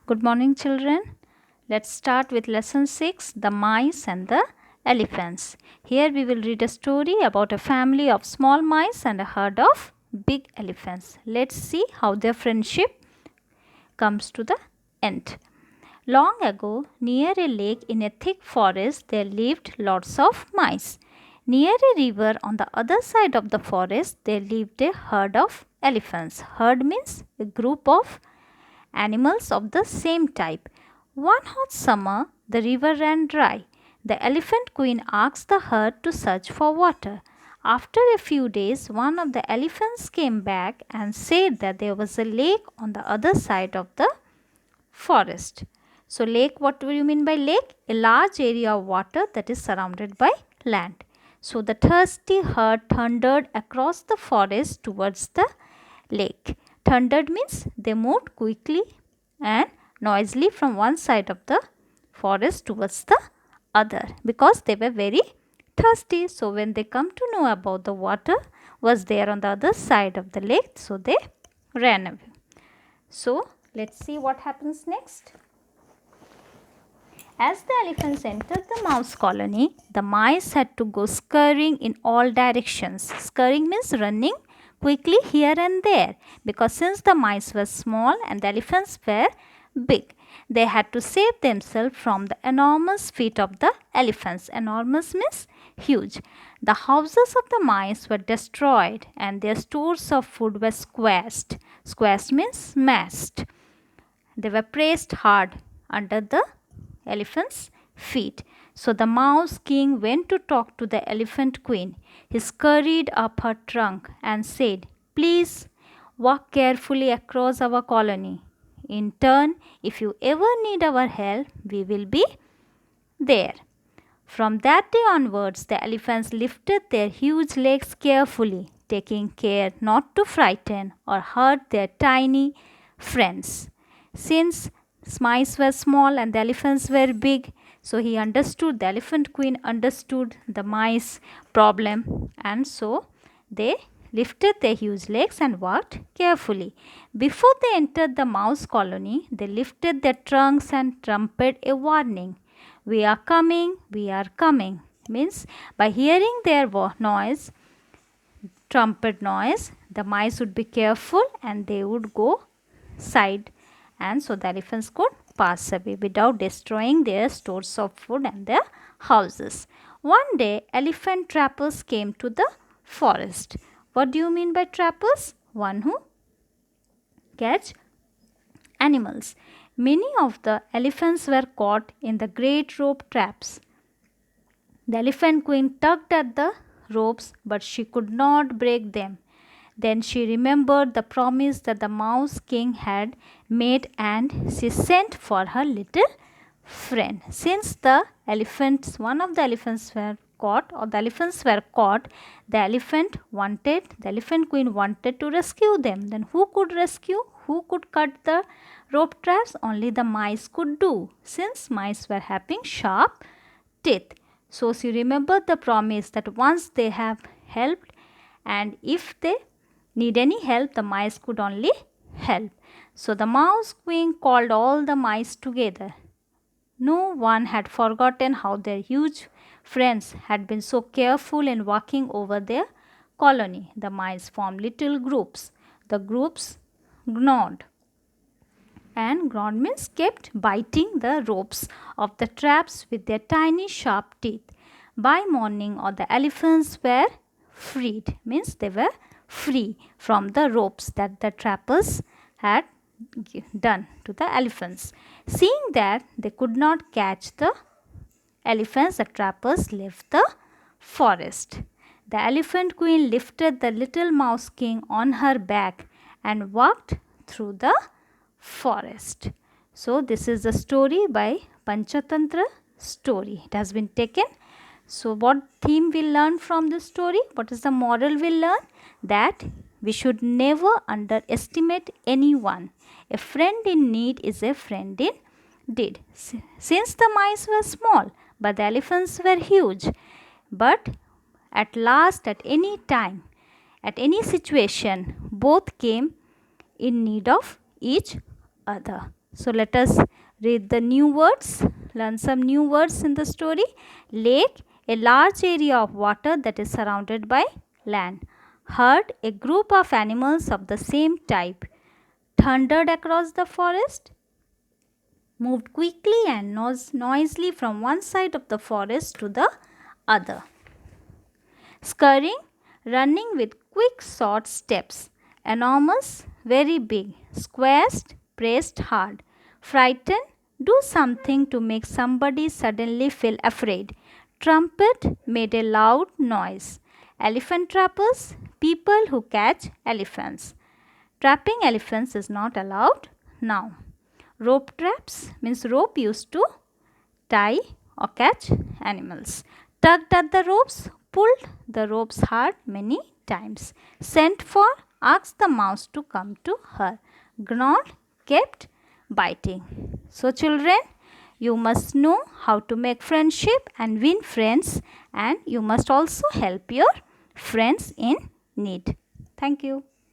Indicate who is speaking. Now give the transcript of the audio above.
Speaker 1: Good morning, children. Let's start with lesson 6, The Mice and the Elephants. Here we will read a story about a family of small mice and a herd of big elephants. Let's see how their friendship comes to the end. Long ago, near a lake in a thick forest, there lived lots of mice. Near a river on the other side of the forest, there lived a herd of elephants. Herd means a group of animals of the same type. One hot summer, the river ran dry. The elephant queen asked the herd to search for water. After a few days, one of the elephants came back and said that there was a lake on the other side of the forest. So, lake, what do you mean by lake? A large area of water that is surrounded by land. So, the thirsty herd thundered across the forest towards the lake. Thundered means they moved quickly and noisily from one side of the forest towards the other because they were very thirsty. So, when they come to know about the water was there on the other side of the lake, so they ran away. So, let's see what happens next. As the elephants entered the mouse colony, the mice had to go scurrying in all directions. Scurrying means running quickly here and there because since the mice were small and the elephants were big, they had to save themselves from the enormous feet of the elephants. Enormous means huge. The houses of the mice were destroyed and their stores of food were squashed. Squashed means smashed. They were pressed hard under the elephant's feet. So the mouse king went to talk to the elephant queen. He scurried up her trunk and said, "Please walk carefully across our colony. In turn, if you ever need our help, we will be there." From that day onwards, the elephants lifted their huge legs carefully, taking care not to frighten or hurt their tiny friends. Since mice were small and the elephants were big, so he understood, the elephant queen understood the mice problem, and so they lifted their huge legs and walked carefully. Before they entered the mouse colony, they lifted their trunks and trumpeted a warning. "We are coming, we are coming." Means by hearing their noise, trumpet noise, the mice would be careful and they would go side, and so the elephants could pass away without destroying their stores of food and their houses. One day, elephant trappers came to the forest. What do you mean by trappers? One who catch animals. Many of the elephants were caught in the great rope traps. The elephant queen tugged at the ropes, but she could not break them. Then she remembered the promise that the mouse king had made and she sent for her little friend. Since one of the elephants were caught, or the elephants were caught, the elephant queen wanted to rescue them. Then who could rescue? Who could cut the rope traps? Only the mice could do, since mice were having sharp teeth. So she remembered the promise that once they have helped, and if they need any help, the mice could only help. So the mouse queen called all the mice together. No one had forgotten how their huge friends had been so careful in walking over their colony. The mice formed little groups. The groups gnawed, and gnawed means kept biting the ropes of the traps with their tiny sharp teeth. By morning, all the elephants were freed, means they were free from the ropes that the trappers had done to the elephants. Seeing that they could not catch the elephants, the trappers left the forest. The elephant queen lifted the little mouse king on her back and walked through the forest. So, this is the story by Panchatantra story. It has been taken. So, what theme we learn from this story? What is the moral we learn? That we should never underestimate anyone. A friend in need is a friend in deed. Since the mice were small, but the elephants were huge, but at last, at any time, at any situation, both came in need of each other. So let us read the new words, learn some new words in the story. Lake, a large area of water that is surrounded by land. Herd, a group of animals of the same type. Thundered across the forest. Moved quickly and noisily from one side of the forest to the other. Scurrying, running with quick short steps. Enormous, very big. Squashed, pressed hard. Frightened, do something to make somebody suddenly feel afraid. Trumpet, made a loud noise. Elephant trappers, people who catch elephants. Trapping elephants is not allowed now. Rope traps means rope used to tie or catch animals. Tugged at the ropes, pulled the ropes hard many times. Sent for, asked the mouse to come to her. Gnawed, kept biting. So children, you must know how to make friendship and win friends, and you must also help your friends in need. Thank you.